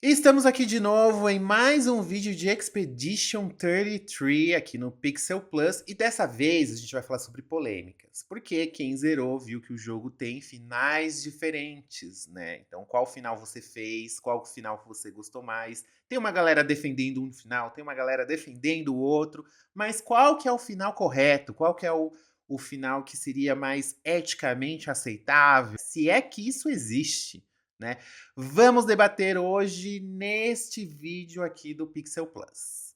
Estamos aqui de novo em mais um vídeo de Expedition 33 aqui no Pixel Plus e dessa vez a gente vai falar sobre polêmicas, porque quem zerou viu que o jogo tem finais diferentes, né? Então qual final você fez, qual final você gostou mais? Tem uma galera defendendo um final, tem uma galera defendendo o outro, mas qual que é o final correto? Qual que é o final que seria mais eticamente aceitável? Se é que isso existe, né? Vamos debater hoje neste vídeo aqui do Pixel Plus.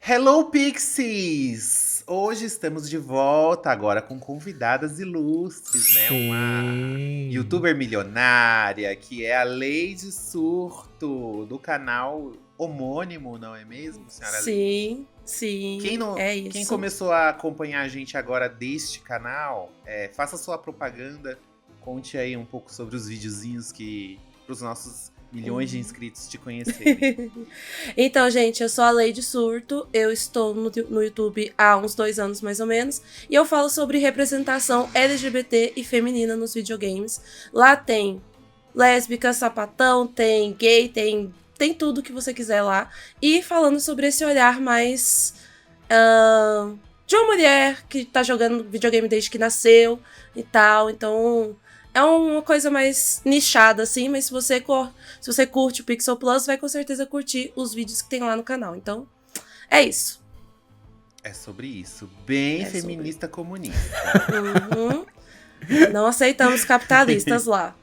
Hello Pixies! Hoje estamos de volta agora com convidadas ilustres, né? Uma Sim. youtuber milionária, que é a Lady Surto, do canal homônimo, não é mesmo, senhora Lady? Sim, Quem é quem isso. começou a acompanhar a gente agora deste canal, faça sua propaganda, conte aí um pouco sobre os videozinhos que para os nossos milhões de inscritos te conhecerem. Então, gente, eu sou a Lady Surto, eu estou no YouTube há uns 2 anos mais ou menos, e eu falo sobre representação LGBT e feminina nos videogames. Lá tem lésbica, sapatão, tem gay, tem tudo que você quiser lá. E falando sobre esse olhar mais de uma mulher que tá jogando videogame desde que nasceu e tal. Então é uma coisa mais nichada, assim, mas se você curte o Pixel Plus, vai com certeza curtir os vídeos que tem lá no canal. Então, é isso. É sobre isso, bem É feminista comunista. Uhum. Não aceitamos capitalistas lá.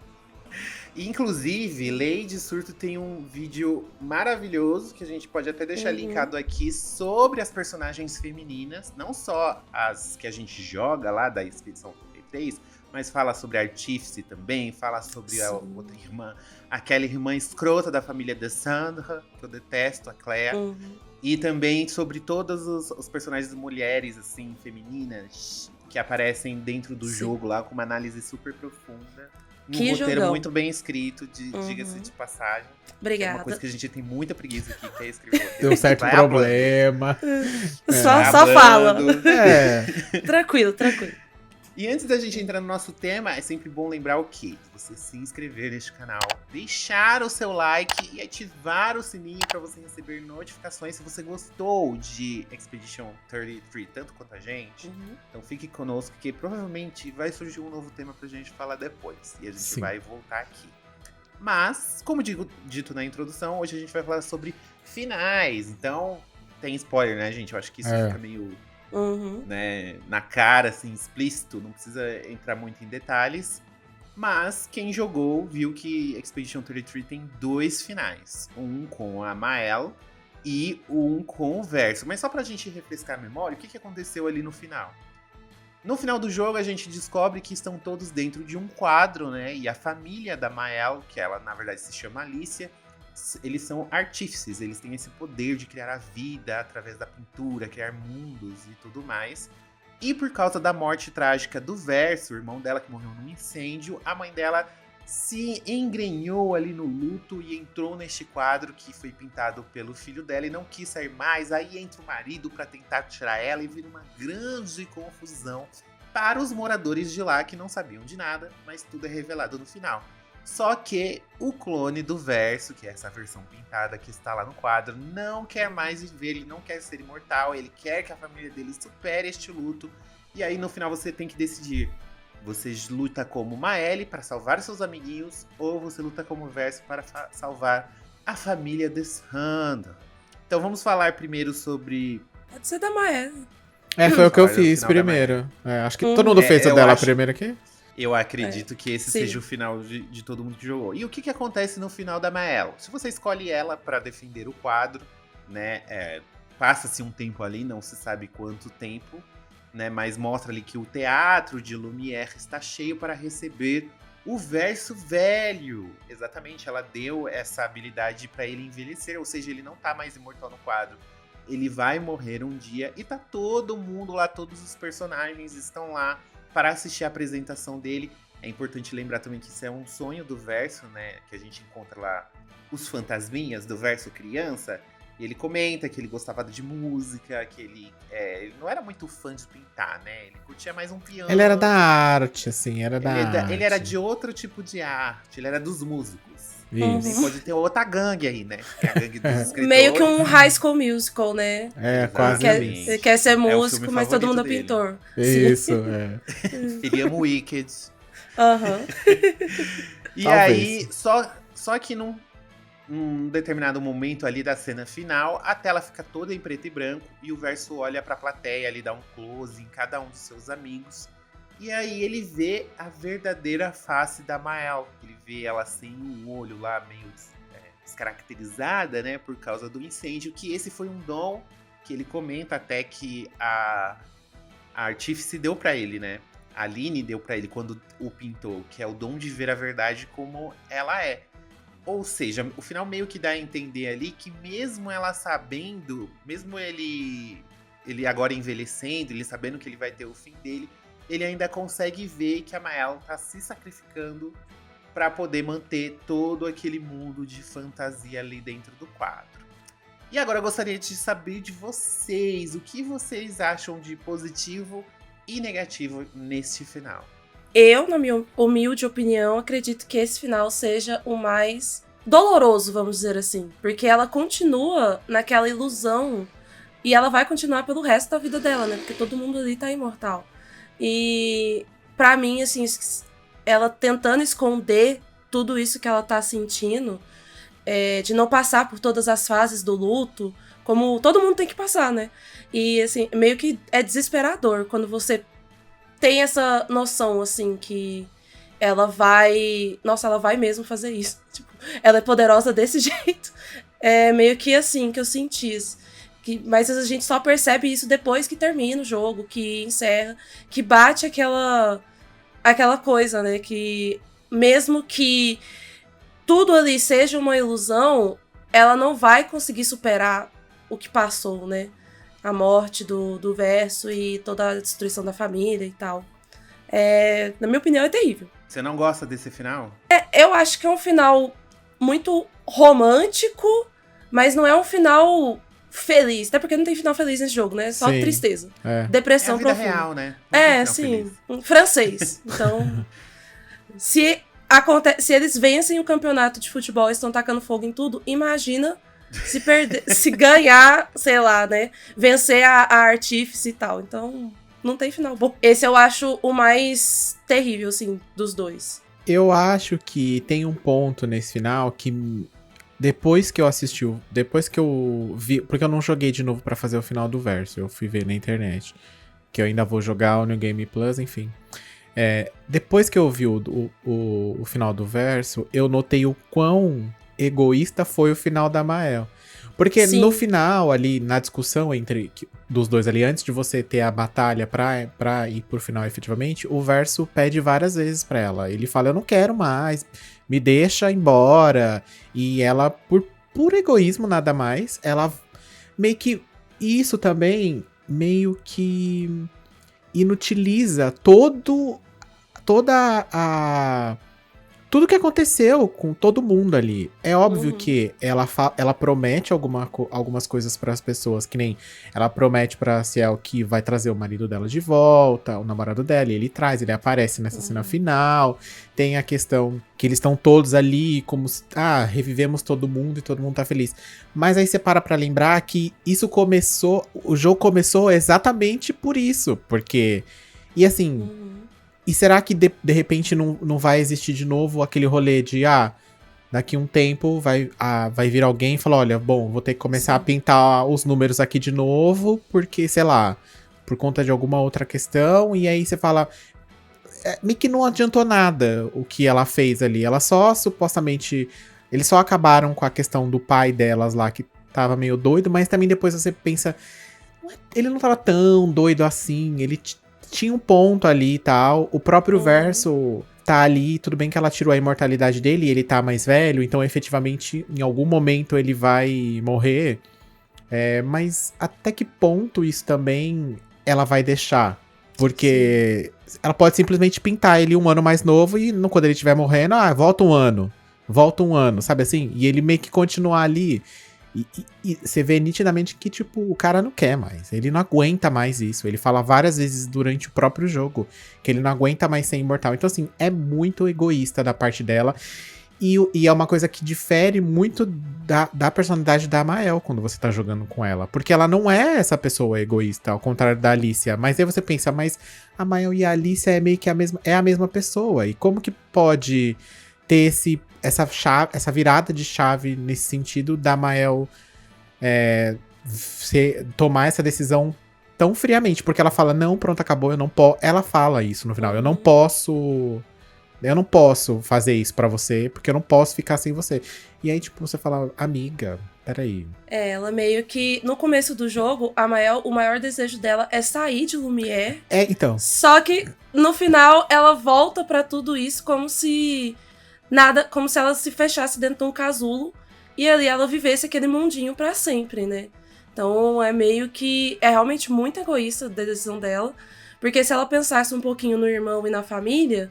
Inclusive, Lady Surto tem um vídeo maravilhoso que a gente pode até deixar linkado aqui sobre as personagens femininas, não só as que a gente joga lá da Expedição 33, mas fala sobre a Artífice também, fala sobre a outra irmã, aquela irmã escrota da família de Sandra, que eu detesto, a Claire. E também sobre todos os personagens mulheres, assim, femininas, que aparecem dentro do jogo lá, com uma análise super profunda. Um roteiro jogão. muito bem escrito, diga-se de passagem. Obrigada. É uma coisa que a gente tem muita preguiça aqui, que é escrever roteiro. Tem um certo problema. Só fala. É. Tranquilo. E antes da gente entrar no nosso tema, é sempre bom lembrar o quê? Você se inscrever neste canal, deixar o seu like e ativar o sininho para você receber notificações se você gostou de Expedition 33, tanto quanto a gente. Então fique conosco, que provavelmente vai surgir um novo tema pra gente falar depois. E a gente vai voltar aqui. Mas, como dito na introdução, hoje a gente vai falar sobre finais. Então, tem spoiler, né, gente? Eu acho que isso fica meio... né, na cara, assim, explícito, não precisa entrar muito em detalhes. Mas quem jogou viu que Expedition 33 tem 2 finais. Um com a Mael e um com o Verso. Mas só pra gente refrescar a memória, o que aconteceu ali no final? No final do jogo, a gente descobre que estão todos dentro de um quadro, né? E a família da Mael, que ela na verdade se chama Alicia, eles são artífices, eles têm esse poder de criar a vida através da pintura, criar mundos e tudo mais. E por causa da morte trágica do Verso, o irmão dela que morreu num incêndio, a mãe dela se engrenhou ali no luto e entrou neste quadro que foi pintado pelo filho dela e não quis sair mais. Aí entra o marido para tentar tirar ela e vira uma grande confusão para os moradores de lá que não sabiam de nada, mas tudo é revelado no final. Só que o clone do Verso, que é essa versão pintada que está lá no quadro, não quer mais viver, ele não quer ser imortal, ele quer que a família dele supere este luto. E aí no final você tem que decidir. Você luta como Maelle para salvar seus amiguinhos, ou você luta como Verso para salvar a família de Sandra. Então vamos falar primeiro sobre... Pode ser da Maelle. Foi o que eu fiz primeiro. Acho que todo mundo fez a dela primeiro aqui. Eu acredito que esse seja o final de todo mundo que jogou. E o que acontece no final da Mael? Se você escolhe ela para defender o quadro, né? Passa-se um tempo ali, não se sabe quanto tempo, né? Mas mostra ali que o teatro de Lumière está cheio para receber o Verso velho. Exatamente, ela deu essa habilidade para ele envelhecer, ou seja, ele não tá mais imortal no quadro. Ele vai morrer um dia e tá todo mundo lá, todos os personagens estão lá para assistir a apresentação dele. É importante lembrar também que isso é um sonho do Verso, né? Que a gente encontra lá os fantasminhas do Verso criança. E ele comenta que ele gostava de música, que ele não era muito fã de pintar, né? Ele curtia mais um piano. Ele era da arte, assim, era da arte. Ele era de outro tipo de arte, ele era dos músicos. Isso. Pode ter outra gangue aí, né? Que é a gangue dos escritores. Meio que um High School Musical, né? Quase Exatamente. Ele quer ser o músico, filme mas todo mundo é favorito pintor. Isso, Ele ama Wicked. Aham. E Talvez. aí, só que num determinado momento ali da cena final, a tela fica toda em preto e branco e o Verso olha pra plateia, ele dá um close em cada um dos seus amigos. E aí ele vê a verdadeira face da Mael. Ele vê ela sem o olho lá, meio descaracterizada, né? Por causa do incêndio, que esse foi um dom que ele comenta até que a Artífice deu pra ele, né? A Aline deu pra ele quando o pintou, que é o dom de ver a verdade como ela é. Ou seja, o final meio que dá a entender ali que mesmo ela sabendo, mesmo ele agora envelhecendo, ele sabendo que ele vai ter o fim dele, ele ainda consegue ver que a Mael tá se sacrificando pra poder manter todo aquele mundo de fantasia ali dentro do quadro. E agora eu gostaria de saber de vocês, o que vocês acham de positivo e negativo neste final? Eu, na minha humilde opinião, acredito que esse final seja o mais doloroso, vamos dizer assim. Porque ela continua naquela ilusão e ela vai continuar pelo resto da vida dela, né? Porque todo mundo ali tá imortal. E pra mim, assim, ela tentando esconder tudo isso que ela tá sentindo, de não passar por todas as fases do luto, como todo mundo tem que passar, né? E, assim, meio que é desesperador quando você tem essa noção, assim, que ela vai... Nossa, ela vai mesmo fazer isso. Tipo, ela é poderosa desse jeito. É meio que assim que eu senti isso. Mas a gente só percebe isso depois que termina o jogo, que encerra, que bate aquela coisa, né? Que mesmo que tudo ali seja uma ilusão, ela não vai conseguir superar o que passou, né? A morte do Verso e toda a destruição da família e tal. Na minha opinião, é terrível. Você não gosta desse final? Eu acho que é um final muito romântico, mas não é um final feliz. Até porque não tem final feliz nesse jogo, né? Só Sim. tristeza. É. Depressão É a vida profunda. real, né? Não tem final Sim. feliz. Francês. Então, se eles vencem o campeonato de futebol e estão tacando fogo em tudo, imagina se perder, se ganhar, sei lá, né? Vencer a Artífice e tal. Então, não tem final bom. Esse eu acho o mais terrível, assim, dos dois. Eu acho que tem um ponto nesse final que depois que eu vi, porque eu não joguei de novo pra fazer o final do Verso, eu fui ver na internet, que eu ainda vou jogar o New Game Plus, enfim. Depois que eu vi o final do Verso, eu notei o quão egoísta foi o final da Mael. Porque Sim. no final, ali, na discussão dos dois ali, antes de você ter a batalha pra ir pro final efetivamente, o Verso pede várias vezes pra ela. Ele fala, eu não quero mais, me deixa embora. E ela, por egoísmo nada mais, ela meio que... Isso também meio que inutiliza tudo que aconteceu com todo mundo ali. É óbvio que ela promete algumas coisas para as pessoas, que nem ela promete pra Ciel que vai trazer o marido dela de volta, o namorado dela, e ele aparece nessa cena final. Tem a questão que eles estão todos ali, como se, revivemos todo mundo e todo mundo tá feliz. Mas aí você pra lembrar que o jogo começou exatamente por isso, porque... E assim... E será que de repente não vai existir de novo aquele rolê de, daqui um tempo vai vir alguém e falar, olha, bom, vou ter que começar a pintar os números aqui de novo, porque, sei lá, por conta de alguma outra questão, e aí você fala, meio que não adiantou nada o que ela fez ali, ela só supostamente, eles só acabaram com a questão do pai delas lá, que tava meio doido, mas também depois você pensa, ele não tava tão doido assim, ele tinha um ponto ali e tal. O próprio Verso tá ali, tudo bem que ela tirou a imortalidade dele e ele tá mais velho, então efetivamente em algum momento ele vai morrer. Mas até que ponto isso também ela vai deixar? Porque ela pode simplesmente pintar ele um ano mais novo e quando ele estiver morrendo, volta um ano, sabe assim? E ele meio que continuar ali. E você vê nitidamente que, tipo, o cara não quer mais. Ele não aguenta mais isso. Ele fala várias vezes durante o próprio jogo que ele não aguenta mais ser imortal. Então, assim, é muito egoísta da parte dela. E é uma coisa que difere muito da personalidade da Amael quando você tá jogando com ela. Porque ela não é essa pessoa egoísta, ao contrário da Alicia. Mas aí você pensa, mas a Amael e a Alicia é meio que a mesma pessoa. E como que pode ter essa virada de chave nesse sentido da Amael tomar essa decisão tão friamente? Porque ela fala, não, pronto, acabou, eu não posso. Ela fala isso no final, eu não posso fazer isso pra você, porque eu não posso ficar sem você. E aí, tipo, você fala, amiga, peraí. Ela meio que, no começo do jogo, a Mael, o maior desejo dela é sair de Lumière. Então. Só que, no final, ela volta pra tudo isso como se ela se fechasse dentro de um casulo e ali ela vivesse aquele mundinho pra sempre, né? Então, é meio que, é realmente muito egoísta a decisão dela, porque se ela pensasse um pouquinho no irmão e na família,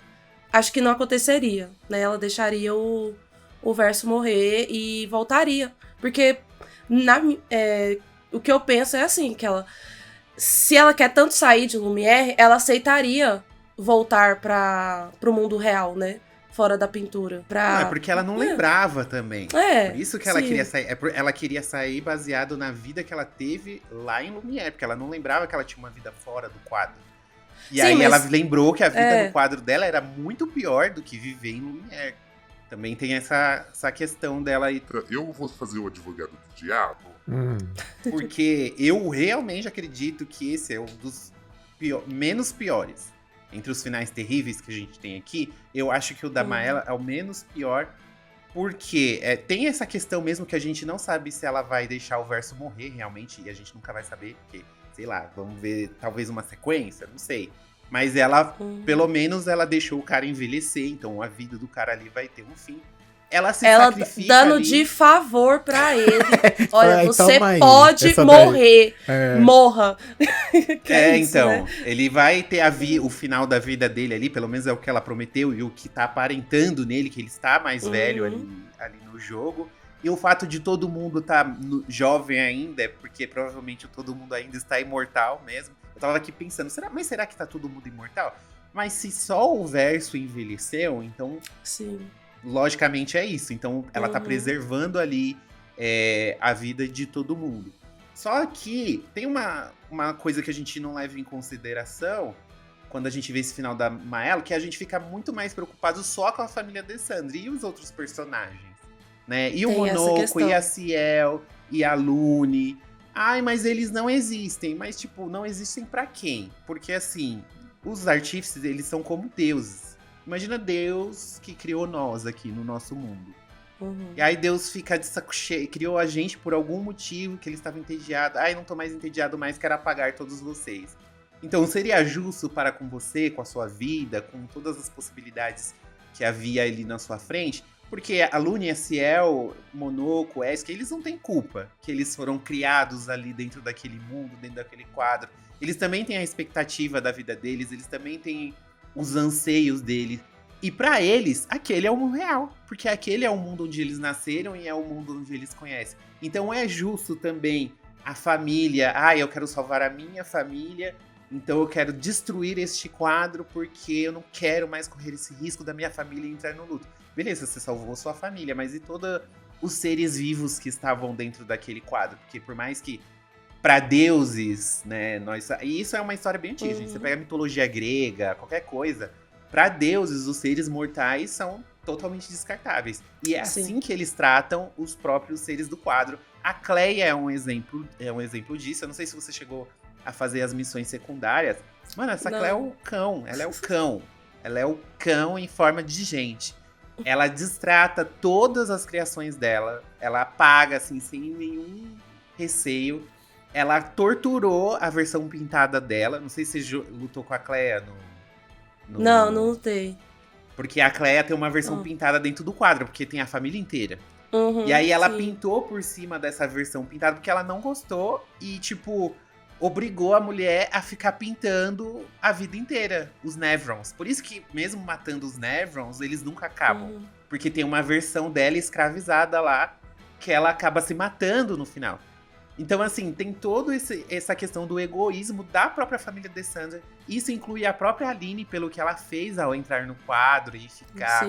acho que não aconteceria, né? Ela deixaria o Verso morrer e voltaria. Porque o que eu penso é assim, que se ela quer tanto sair de Lumière, ela aceitaria voltar pro mundo real, né? Fora da pintura. É porque ela não lembrava também. Por isso que ela queria sair. Ela queria sair baseado na vida que ela teve lá em Lumière. Porque ela não lembrava que ela tinha uma vida fora do quadro. E aí ela lembrou que a vida no quadro dela era muito pior do que viver em Lumière. Também tem essa questão dela aí. Eu vou fazer o advogado do diabo. Porque eu realmente acredito que esse é um dos menos piores. Entre os finais terríveis que a gente tem aqui, eu acho que o da Maela é o menos pior. Porque tem essa questão mesmo que a gente não sabe se ela vai deixar o Verso morrer realmente. E a gente nunca vai saber, porque... sei lá, vamos ver talvez uma sequência, não sei. Mas ela, pelo menos, ela deixou o cara envelhecer, então a vida do cara ali vai ter um fim. Ela sacrifica dando ali. de favor pra ele. Olha, então, você mãe, pode morrer. Morra. Então, né? ele vai ter o final da vida dele ali, pelo menos é o que ela prometeu, e o que tá aparentando nele, que ele está mais velho ali no jogo. E o fato de todo mundo estar jovem ainda, porque provavelmente todo mundo ainda está imortal mesmo. Eu tava aqui pensando, será que tá todo mundo imortal? Mas se só o Verso envelheceu, então... Sim. Logicamente é isso. Então ela tá preservando ali a vida de todo mundo. Só que tem uma coisa que a gente não leva em consideração quando a gente vê esse final da Maela, que a gente fica muito mais preocupado só com a família de Sandri e os outros personagens. Né? E o Monoco, e a Ciel, e a Lune. Ai, mas eles não existem. Mas, tipo, não existem pra quem? Porque, assim, os artífices, eles são como deuses. Imagina Deus que criou nós aqui no nosso mundo. E aí Deus fica de saco cheio, criou a gente por algum motivo que ele estava entediado. Ai, não tô mais entediado mais, quero apagar todos vocês. Então, seria justo para com você, com a sua vida, com todas as possibilidades que havia ali na sua frente? Porque a Lune, a Ciel, Monoco, Esk, eles não têm culpa que eles foram criados ali dentro daquele mundo, dentro daquele quadro. Eles também têm a expectativa da vida deles, eles também têm os anseios deles. E pra eles, aquele é o mundo real. Porque aquele é o mundo onde eles nasceram e é o mundo onde eles conhecem. Então é justo também a família. Eu quero salvar a minha família, então eu quero destruir este quadro porque eu não quero mais correr esse risco da minha família entrar no luto. Beleza, você salvou sua família, mas e todos os seres vivos que estavam dentro daquele quadro? Porque por mais que para deuses, né, e isso é uma história bem antiga, gente. Você pega a mitologia grega, qualquer coisa, para deuses, os seres mortais são totalmente descartáveis. E é assim que eles tratam os próprios seres do quadro. A Cleia é um exemplo disso. Eu não sei se você chegou a fazer as missões secundárias. Mano, essa Cleia é o cão. Ela é o cão. Ela é o cão em forma de gente. Ela destrata todas as criações dela. Ela apaga, assim, sem nenhum receio. Ela torturou a versão pintada dela. Não sei se você lutou com a Cleia Não lutei. Porque a Cleia tem uma versão pintada dentro do quadro, porque tem a família inteira. E aí ela pintou por cima dessa versão pintada, porque ela não gostou e, tipo, obrigou a mulher a ficar pintando a vida inteira, os Nevrons. Por isso que, mesmo matando os Nevrons, eles nunca acabam. Porque tem uma versão dela escravizada lá, que ela acaba se matando no final. Então, assim, tem toda essa questão do egoísmo da própria família de Sander. Isso inclui a própria Aline, pelo que ela fez ao entrar no quadro e ficar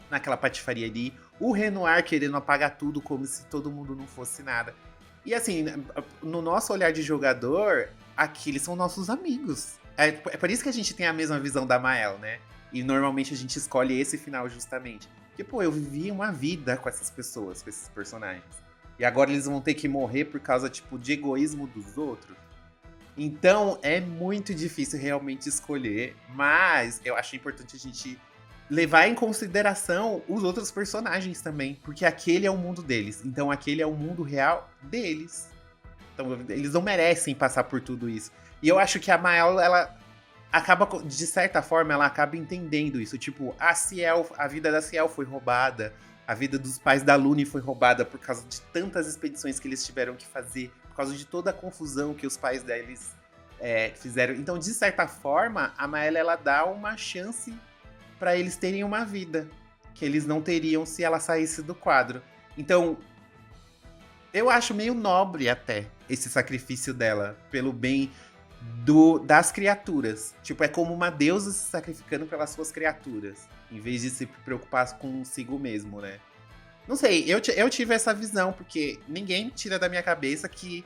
naquela patifaria ali. O Renoir querendo apagar tudo como se todo mundo não fosse nada. E assim, no nosso olhar de jogador, aqui eles são nossos amigos. É por isso que a gente tem a mesma visão da Mael, né? E normalmente a gente escolhe esse final justamente. Porque, pô, eu vivi uma vida com essas pessoas, com esses personagens. E agora eles vão ter que morrer por causa, tipo, de egoísmo dos outros. Então, é muito difícil realmente escolher. Mas eu acho importante a gente levar em consideração os outros personagens também. Porque aquele é o mundo deles. Então, aquele é o mundo real deles. Então, eles não merecem passar por tudo isso. E eu acho que a Mael, ela acaba, de certa forma, ela acaba entendendo isso. Tipo, a vida da Ciel foi roubada. A vida dos pais da Lune foi roubada por causa de tantas expedições que eles tiveram que fazer. Por causa de toda a confusão que os pais deles fizeram. Então, de certa forma, a Mael, ela dá uma chance para eles terem uma vida. Que eles não teriam se ela saísse do quadro. Então, eu acho meio nobre até esse sacrifício dela. Pelo bem das criaturas. Tipo, é como uma deusa se sacrificando pelas suas criaturas. Em vez de se preocupar consigo mesmo, né? Não sei, eu tive essa visão, porque ninguém tira da minha cabeça que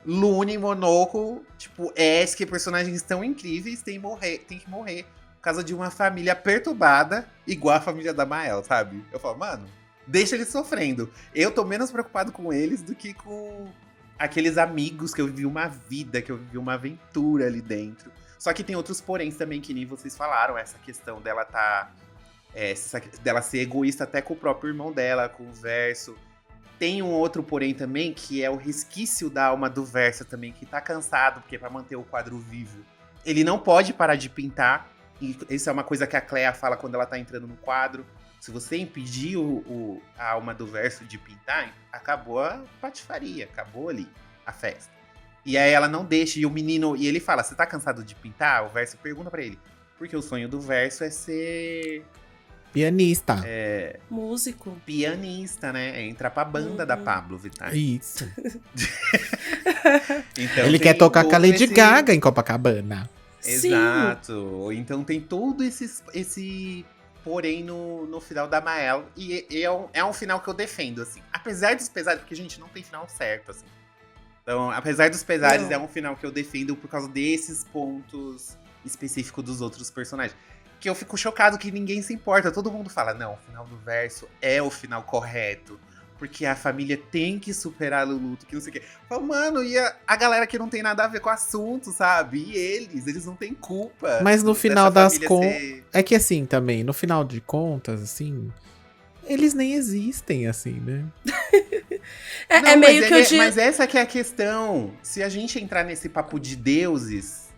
Lune e Monoco, tipo, que personagens tão incríveis tem que morrer por causa de uma família perturbada, igual a família da Mael, sabe? Eu falo, mano, deixa eles sofrendo. Eu tô menos preocupado com eles do que com aqueles amigos que eu vivi uma vida, que eu vivi uma aventura ali dentro. Só que tem outros poréns também, que nem vocês falaram, essa questão dela dela ser egoísta até com o próprio irmão dela, com o Verso. Tem um outro porém também, que é o resquício da alma do Verso também, que tá cansado, porque pra manter o quadro vivo, ele não pode parar de pintar. E isso é uma coisa que a Clea fala quando ela tá entrando no quadro. Se você impedir a alma do Verso de pintar, acabou a patifaria, acabou ali a festa. E aí ela não deixa, e ele fala, você tá cansado de pintar? O Verso pergunta pra ele, porque o sonho do Verso é ser pianista. Músico. Pianista, né? É entrar pra banda da Pablo Vittar. Isso. Então, ele quer tocar com a Lady Gaga em Copacabana. Exato. Sim. Então tem todo esse porém no final da Mael. E é um final que eu defendo, assim. Apesar dos pesares, porque, gente, não tem final certo, assim. Então, apesar dos pesares, é um final que eu defendo por causa desses pontos específicos dos outros personagens. Que eu fico chocado que ninguém se importa. Todo mundo fala, não, o final do Verso é o final correto. Porque a família tem que superar o luto, que não sei o quê. Falo, mano, e a galera que não tem nada a ver com o assunto, sabe? E eles não têm culpa. Mas no final das contas... É que assim, também, no final de contas, assim... Eles nem existem, assim, né? Não, meio que mas essa que é a questão. Se a gente entrar nesse papo de deuses...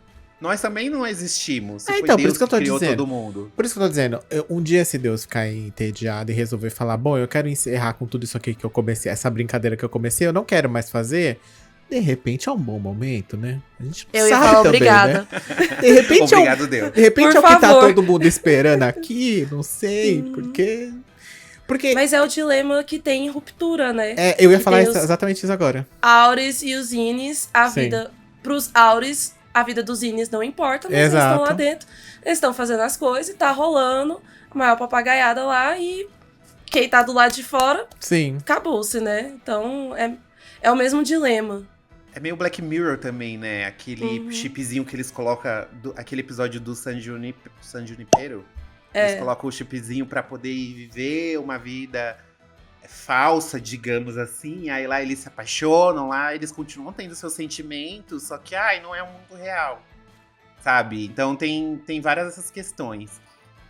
Nós também não existimos. Se então, foi Deus por isso que eu tô criou dizendo. Todo mundo. Por isso que eu tô dizendo. Um dia, se Deus ficar entediado e resolver falar, bom, eu quero encerrar com tudo isso aqui que eu comecei, essa brincadeira que eu comecei, eu não quero mais fazer. De repente é um bom momento, né? A gente eu sabe ia falar também, obrigada. Né? De repente Obrigado, Deus. De repente por é o que tá favor. todo mundo esperando aqui, não sei, porque... Mas é o dilema que tem em Ruptura, né? Eu ia falar exatamente isso agora. Auris e os Ines, vida... Pros Auris... A vida dos Ines não importa, mas eles estão lá dentro. Eles estão fazendo as coisas e tá rolando a maior papagaiada lá. E quem tá do lado de fora, sim, acabou-se, né? Então, é o mesmo dilema. É meio Black Mirror também, né? Aquele chipzinho que eles colocam... Aquele episódio do San Junipero. Eles colocam o chipzinho pra poder viver uma vida falsa, digamos assim. Aí lá eles se apaixonam, lá eles continuam tendo seus sentimentos, só que, não é um mundo real, sabe? Então tem várias dessas questões.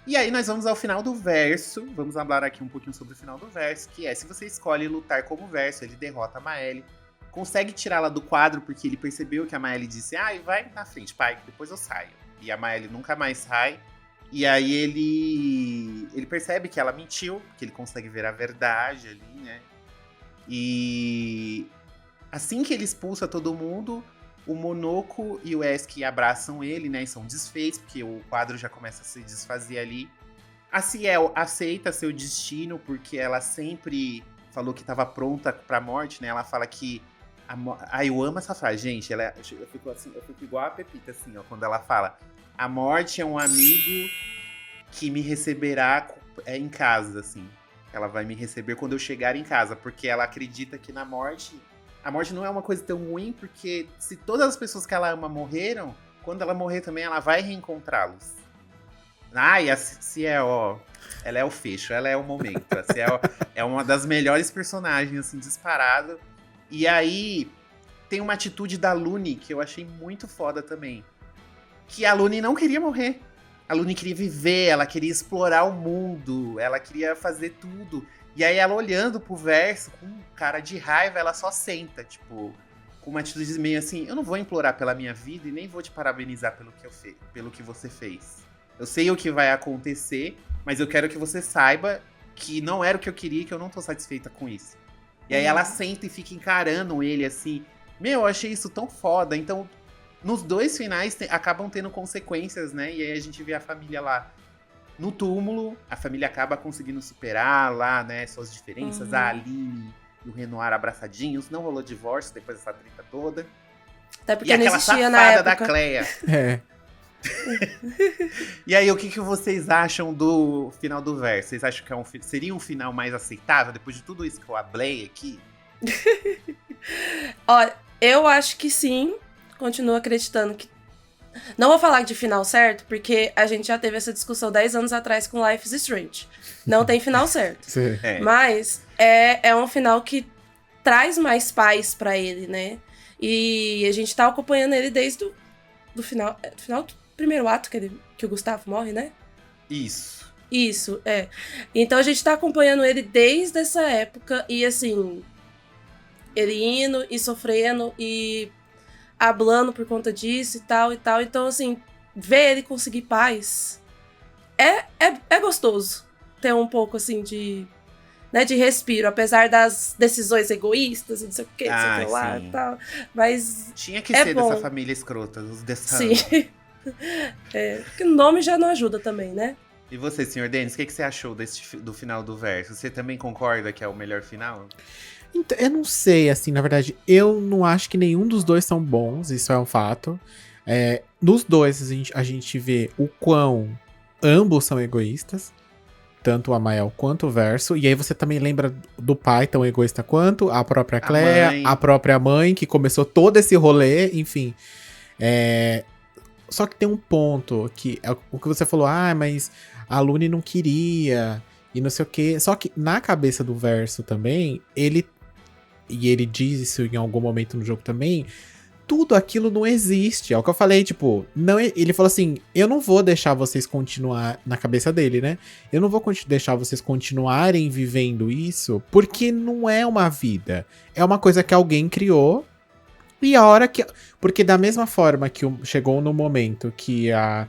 E aí nós vamos ao final do Verso. Vamos falar aqui um pouquinho sobre o final do Verso, que é, se você escolhe lutar como Verso, ele derrota a Maelle, consegue tirá-la do quadro, porque ele percebeu que a Maelle disse, vai na frente, pai, depois eu saio. E a Maelle nunca mais sai. E aí ele percebe que ela mentiu, que ele consegue ver a verdade ali, né? E assim que ele expulsa todo mundo, o Monoco e o Esk abraçam ele, né? E são desfeitos, porque o quadro já começa a se desfazer ali. A Ciel aceita seu destino, porque ela sempre falou que tava pronta pra morte, né? Ela fala que... eu amo essa frase, gente. Eu fico igual a Pepita, assim, ó. Quando ela fala, a morte é um amigo que me receberá em casa, assim. Ela vai me receber quando eu chegar em casa. Porque ela acredita que na morte... A morte não é uma coisa tão ruim, porque se todas as pessoas que ela ama morreram, quando ela morrer também, ela vai reencontrá-los. E a Ciel, ela é o fecho, ela é o momento. A Ciel é uma das melhores personagens, assim, disparado. E aí, tem uma atitude da Lune que eu achei muito foda também. Que a Lune não queria morrer. A Lune queria viver, ela queria explorar o mundo, ela queria fazer tudo. E aí ela olhando pro verso, com cara de raiva, ela só senta, tipo, com uma atitude meio assim, eu não vou implorar pela minha vida e nem vou te parabenizar pelo que você fez. Eu sei o que vai acontecer, mas eu quero que você saiba que não era o que eu queria e que eu não tô satisfeita com isso. E aí ela senta e fica encarando ele assim. Eu achei isso tão foda. Então, nos dois finais acabam tendo consequências, né? E aí a gente vê a família lá no túmulo, a família acaba conseguindo superar lá, né, suas diferenças. A Aline e o Renoir abraçadinhos. Não rolou divórcio depois dessa treta toda. Até porque e não aquela existia na safada época. da Cleia. É. E aí, o que vocês acham do final do verso? Vocês acham que seria um final mais aceitável depois de tudo isso que eu hablei aqui? Olha, eu acho que sim. Continuo acreditando que... Não vou falar de final certo, porque a gente já teve essa discussão 10 anos atrás com Life is Strange. Não tem final certo. Sim. Mas é um final que traz mais paz pra ele, né? E a gente tá acompanhando ele desde do final do primeiro ato que o Gustavo morre, né? Isso, é. Então a gente tá acompanhando ele desde essa época e assim, ele indo e sofrendo e hablando por conta disso e tal e tal. Então assim, ver ele conseguir paz é gostoso ter um pouco assim de respiro, apesar das decisões egoístas, não sei o que, não sei o que lá e tal. Mas tinha que ser bom. Dessa família escrota, os Desano. Sim. Porque o nome já não ajuda também, né? E você, senhor Denis, o que você achou do final do verso? Você também concorda que é o melhor final? Então, eu não sei, assim, na verdade, eu não acho que nenhum dos dois são bons, isso é um fato. Nos dois, a gente vê o quão ambos são egoístas, tanto o Amael quanto o Verso, e aí você também lembra do pai tão egoísta quanto, a própria Cleia, a própria mãe, que começou todo esse rolê, enfim. Só que tem um ponto, que é o que você falou, mas a Lune não queria, e não sei o quê. Só que na cabeça do Verso também, ele diz isso em algum momento no jogo também, tudo aquilo não existe. É o que eu falei, tipo, não, ele falou assim, eu não vou deixar vocês continuar, na cabeça dele, né? Eu não vou deixar vocês continuarem vivendo isso, porque não é uma vida. É uma coisa que alguém criou, e a hora que... Porque da mesma forma que chegou no momento que a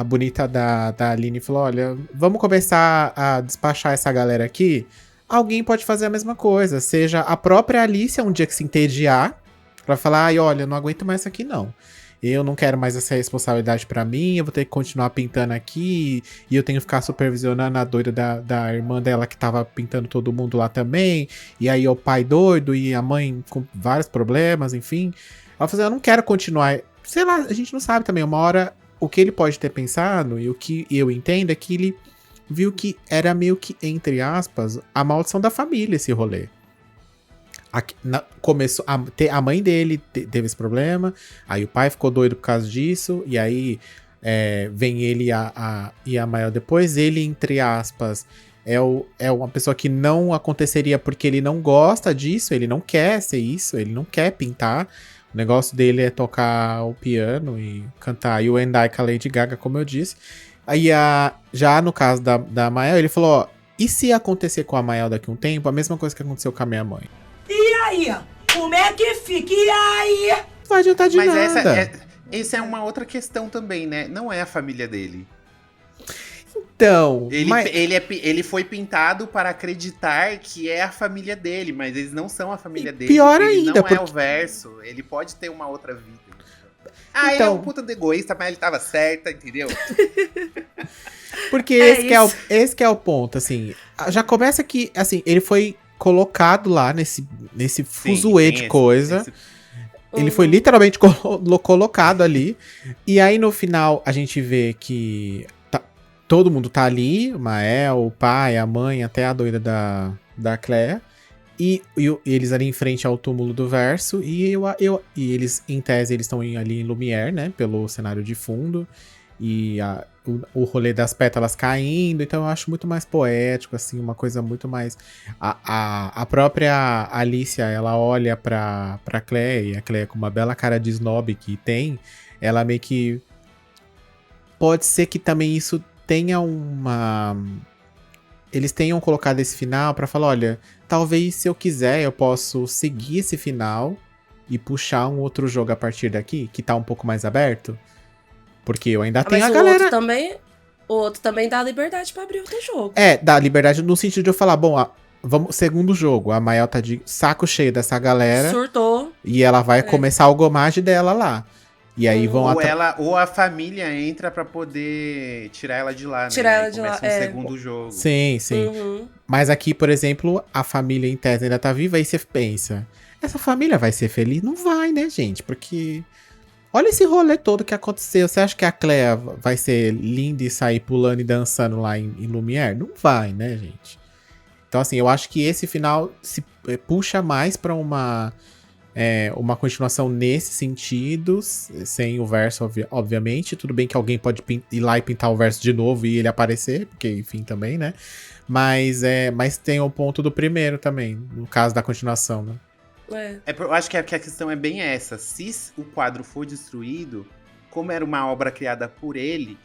bonita da Aline falou, olha, vamos começar a despachar essa galera aqui, alguém pode fazer a mesma coisa. Seja a própria Alicia um dia que se entediar, pra falar, olha, eu não aguento mais isso aqui não. Eu não quero mais essa responsabilidade pra mim, eu vou ter que continuar pintando aqui, e eu tenho que ficar supervisionando a doida da irmã dela que tava pintando todo mundo lá também, e aí o pai doido, e a mãe com vários problemas, enfim. Ela falou assim, eu não quero continuar, sei lá, a gente não sabe também, uma hora, o que ele pode ter pensado, e o que eu entendo é que ele viu que era meio que, entre aspas, a maldição da família esse rolê. Começou a mãe dele teve esse problema, aí o pai ficou doido por causa disso, e aí vem ele e a Mael depois. Ele, entre aspas, é uma pessoa que não aconteceria porque ele não gosta disso, ele não quer ser isso, ele não quer pintar. O negócio dele é tocar o piano e cantar You and I com a Lady Gaga, como eu disse. Aí já no caso da Mael, ele falou, e se acontecer com a Mael daqui a um tempo, a mesma coisa que aconteceu com a minha mãe? E aí? Como é que fica? E aí? Não vai adiantar de nada. Mas essa é uma outra questão também, né? Não é a família dele. Então... Ele foi pintado para acreditar que é a família dele, mas eles não são a família dele. Pior ele ainda, não é o Verso. Ele pode ter uma outra vida. Então, ele é um puta de egoísta, mas ele tava certa, entendeu? Porque esse que é o ponto, assim. Já começa que, assim, ele foi colocado lá nesse Sim, fuzuê tem de coisa. esse- Ele foi literalmente colocado ali. E aí, no final, a gente vê que todo mundo tá ali. O Mael, o pai, a mãe, até a doida da Claire. E eles ali em frente ao túmulo do Verso. E eles, em tese, eles estão ali em Lumière, né? Pelo cenário de fundo. E o rolê das pétalas caindo. Então eu acho muito mais poético, assim. Uma coisa muito mais... A própria Alicia, ela olha pra Claire. E a Claire, com uma bela cara de snob que tem, ela meio que... Pode ser que também isso tenha uma... Eles tenham colocado esse final pra falar, olha, talvez se eu quiser eu posso seguir esse final e puxar um outro jogo a partir daqui, que tá um pouco mais aberto. Porque eu ainda tenho Mas a galera... o outro também dá liberdade pra abrir outro jogo. Dá liberdade no sentido de eu falar, bom, vamos, segundo jogo, a Mael tá de saco cheio dessa galera Surtou. e ela vai começar o gomage dela lá. E aí vão Ou a família entra pra poder tirar ela de lá, né? Tirar ela Aí de começa lá, um segundo jogo. Sim, sim. Uhum. Mas aqui, por exemplo, a família em tese ainda tá viva, aí você pensa, essa família vai ser feliz? Não vai, né, gente? Porque olha esse rolê todo que aconteceu. Você acha que a Claire vai ser linda e sair pulando e dançando lá em Lumière? Não vai, né, gente? Então, assim, eu acho que esse final se puxa mais pra uma continuação nesse sentido, sem o Verso, obviamente. Tudo bem que alguém pode ir lá e pintar o Verso de novo e ele aparecer, porque, enfim, também, né? Mas tem o ponto do primeiro também, no caso da continuação, né? Eu acho que a questão é bem essa. Se o quadro for destruído, como era uma obra criada por ele,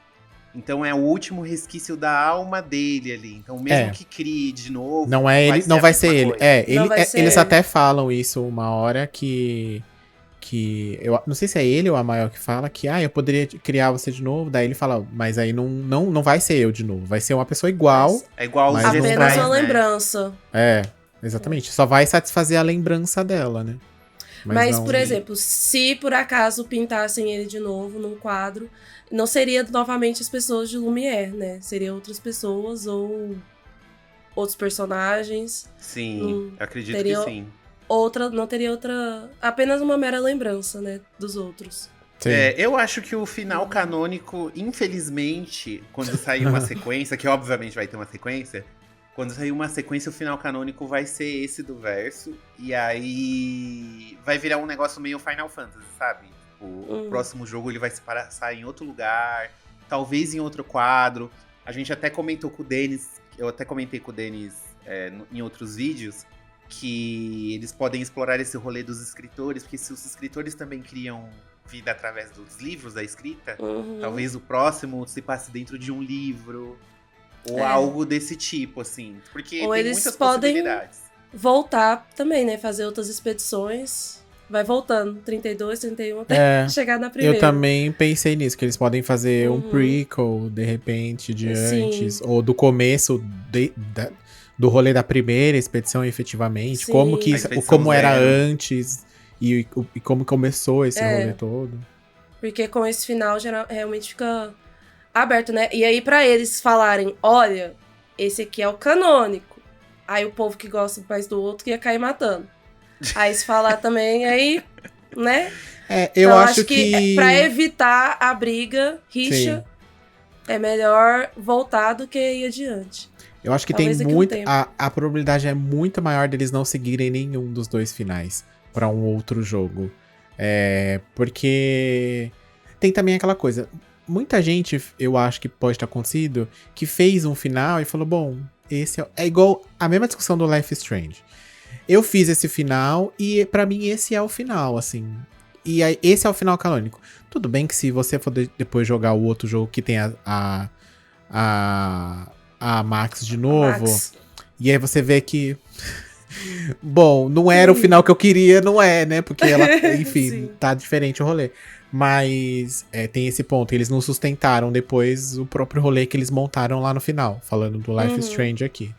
então é o último resquício da alma dele ali. Então, mesmo que crie de novo. Não é ele, não vai ser ele. Eles ele. até falam isso uma hora que eu não sei se é ele ou a Mael que fala que eu poderia criar você de novo. Daí ele fala, mas aí não vai ser eu de novo. Vai ser uma pessoa igual. É igual os mas apenas uma né? lembrança. Exatamente. Só vai satisfazer a lembrança dela, né? Mas não... por exemplo, se por acaso pintassem ele de novo num quadro, não seria novamente as pessoas de Lumière, né? Seriam outras pessoas ou outros personagens. Sim, eu acredito teria que sim. Não teria outra... Apenas uma mera lembrança, né? Dos outros. Eu acho que o final canônico, infelizmente, quando sair uma sequência, que obviamente vai ter uma sequência, quando sair uma sequência, o final canônico vai ser esse do Verso. E aí vai virar um negócio meio Final Fantasy, sabe? O próximo jogo ele vai se passar em outro lugar, talvez em outro quadro. A gente até comentou com o Denis, eu até comentei com o Denis em outros vídeos, que eles podem explorar esse rolê dos escritores, porque se os escritores também criam vida através dos livros da escrita, talvez o próximo se passe dentro de um livro, ou algo desse tipo, assim. Porque ou tem eles muitas podem possibilidades. Voltar também, né? Fazer outras expedições. Vai voltando, 32, 31, até chegar na primeira. Eu também pensei nisso, que eles podem fazer um prequel, de repente, de antes, ou do começo do rolê da primeira expedição, efetivamente. Sim. Como era antes e como começou esse rolê todo. Porque com esse final, realmente fica aberto, né? E aí, pra eles falarem, olha, esse aqui é o canônico. Aí o povo que gosta mais do outro ia cair matando. Aí se falar também, aí, né? Eu então, acho que pra evitar a briga, rixa, é melhor voltar do que ir adiante. Eu acho que talvez tem muito... A probabilidade é muito maior deles não seguirem nenhum dos dois finais pra um outro jogo. Porque tem também aquela coisa... Muita gente, eu acho que pode ter acontecido, que fez um final e falou, bom, esse é igual a mesma discussão do Life is Strange. Eu fiz esse final e pra mim esse é o final, assim. E aí, esse é o final canônico. Tudo bem que se você for depois jogar o outro jogo que tem a Max de novo, e aí você vê que... Bom, não era o final que eu queria, não é, né? Porque ela, enfim, tá diferente o rolê. Mas tem esse ponto, eles não sustentaram depois o próprio rolê que eles montaram lá no final, falando do Life is Strange aqui.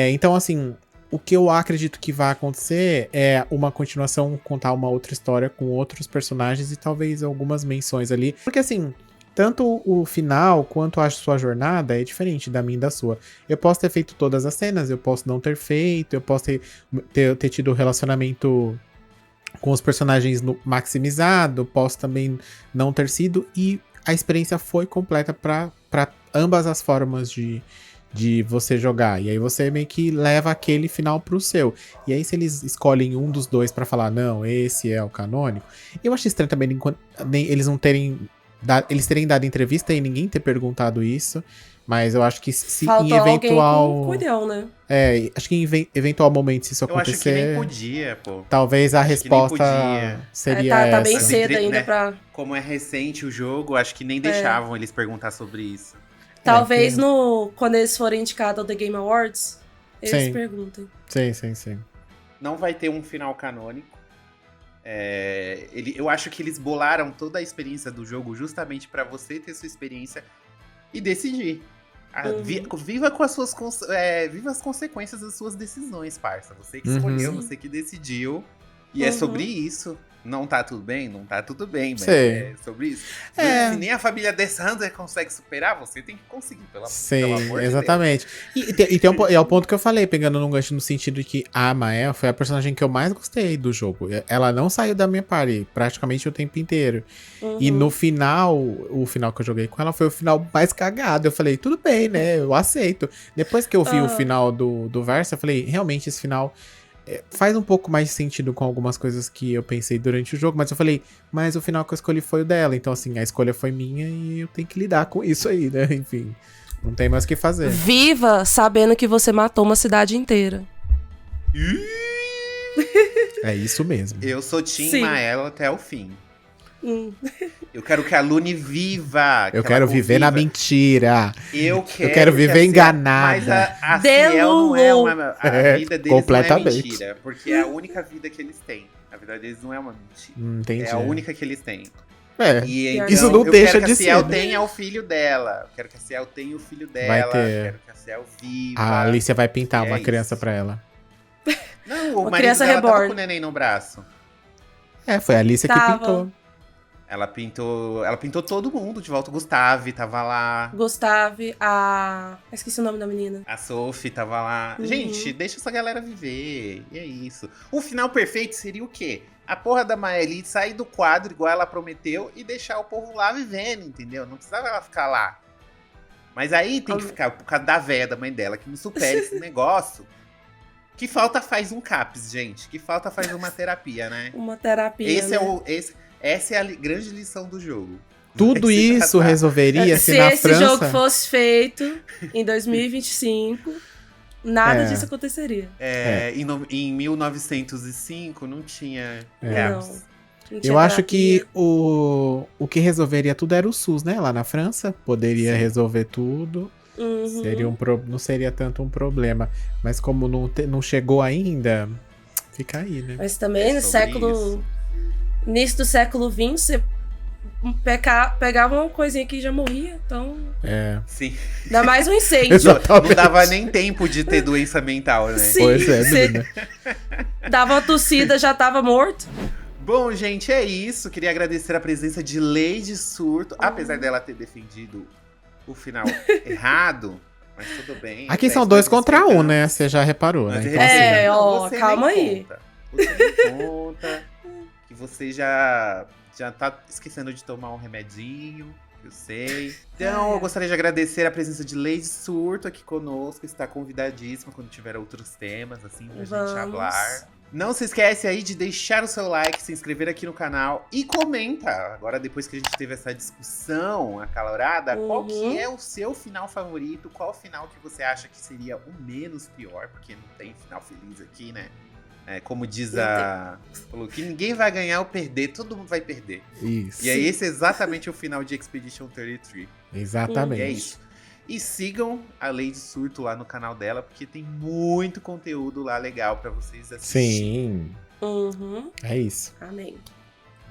Então, assim, o que eu acredito que vai acontecer é uma continuação, contar uma outra história com outros personagens e talvez algumas menções ali. Porque, assim, tanto o final quanto a sua jornada é diferente da minha e da sua. Eu posso ter feito todas as cenas, eu posso não ter feito, eu posso ter tido um relacionamento com os personagens maximizado, posso também não ter sido, e a experiência foi completa pra ambas as formas de você jogar. E aí você meio que leva aquele final pro seu. E aí se eles escolhem um dos dois pra falar, não, esse é o canônico, eu acho estranho também eles não terem eles terem dado entrevista e ninguém ter perguntado isso. Mas eu acho que se Faltou em eventual. alguém com culhão, né? Acho que em eventual momento, se isso Eu acho que acontecer. nem podia, pô. Talvez a Acho que nem resposta podia. seria tá essa. bem cedo ainda né? pra. Como é recente o jogo, acho que nem deixavam eles perguntar sobre isso. Talvez quando eles forem indicados ao The Game Awards, eles Sim. perguntem. Sim. Não vai ter um final canônico. Eu acho que eles bolaram toda a experiência do jogo justamente pra você ter sua experiência e decidir. Viva com as suas viva as consequências das suas decisões, parça. Você que escolheu, Sim. você que decidiu. E é sobre isso. Não tá tudo bem? Não tá tudo bem, mas Sim. é sobre isso. Se nem a família Desandler consegue superar, você tem que conseguir, pelo amor de exatamente. E é o ponto que eu falei, pegando num gancho no sentido de que a Mael foi a personagem que eu mais gostei do jogo. Ela não saiu da minha party praticamente o tempo inteiro. E no final, o final que eu joguei com ela foi o final mais cagado. Eu falei, tudo bem, né? Eu aceito. Depois que eu vi o final do Versa, eu falei, realmente esse final faz um pouco mais de sentido com algumas coisas que eu pensei durante o jogo, mas eu falei, mas o final que eu escolhi foi o dela, então assim, a escolha foi minha e eu tenho que lidar com isso aí, né? Enfim, não tem mais o que fazer. Viva sabendo que você matou uma cidade inteira. É isso mesmo. Eu sou Team Sim. Mael até o fim. Eu quero que a Lune viva. Eu quero viver na mentira. Eu quero que viver a enganada. Mas a Ciel não é uma. A vida deles completamente. não é mentira. Porque é a única vida que eles têm. A vida deles não é uma mentira. Entendi. É a única que eles têm. É, Então, isso não eu deixa quero de que a Ciel ser. Né? tenha o filho dela. Eu quero que a Ciel tenha o filho dela. Vai ter. Eu quero que a Ciel viva. A Alicia vai pintar É uma isso. criança pra ela. Não, o Uma marido criança dela tava reborn. com o neném no braço. Foi a Alicia que Tava. pintou. Ela pintou todo mundo de volta. O Gustavo tava lá. Gustave, esqueci o nome da menina. A Sophie tava lá. Gente, deixa essa galera viver. E é isso. O final perfeito seria o quê? A porra da Maeli sair do quadro igual ela prometeu e deixar o povo lá vivendo, entendeu? Não precisava ela ficar lá. Mas aí tem que ficar por causa da véia da mãe dela que não supera esse negócio. Que falta faz um CAPS, gente. Que falta faz uma terapia, né? Uma terapia. Essa é a grande lição do jogo. Tudo Vai se isso tratar. resolveria se Se na esse França... jogo fosse feito em 2025, nada disso aconteceria. Em 1905 não tinha Não. CAPS. Não tinha Eu acho terapia. que o que resolveria tudo era o SUS, né? Lá na França. Poderia Sim. resolver tudo. Seria não seria tanto um problema. Mas como não chegou ainda, fica aí, né? Mas também no sobre século. Início do século XX, você pegava uma coisinha que já morria, então. Sim. Dá mais um incêndio. Exatamente. Não dava nem tempo de ter doença mental, né? Sim. Pois é, Você- menina. Dava uma tossida, já tava morto. Bom, gente, é isso. Queria agradecer a presença de Lady Surto, apesar dela ter defendido o final errado, mas tudo bem. Aqui são Nós 2 contra 1, respeitamos. né? Você já reparou, né? Nós Então, respeitamos. assim, ó, Você calma nem aí. conta. Você nem conta que você já tá esquecendo de tomar um remedinho, eu sei. Então, eu gostaria de agradecer a presença de Lady Surto aqui conosco. Está convidadíssima quando tiver outros temas, assim, pra gente Vamos. falar. Não se esquece aí de deixar o seu like, se inscrever aqui no canal e comenta. Agora, depois que a gente teve essa discussão acalorada, qual que é o seu final favorito? Qual final que você acha que seria o menos pior? Porque não tem final feliz aqui, né? Como diz falou que ninguém vai ganhar ou perder, todo mundo vai perder. Isso. E é esse exatamente o final de Expedition 33. Exatamente. E é isso. E sigam a Lady Surto lá no canal dela, porque tem muito conteúdo lá legal pra vocês assistirem. Uhum. É isso. Amém.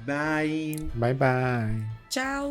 Bye! Bye, bye. Tchau.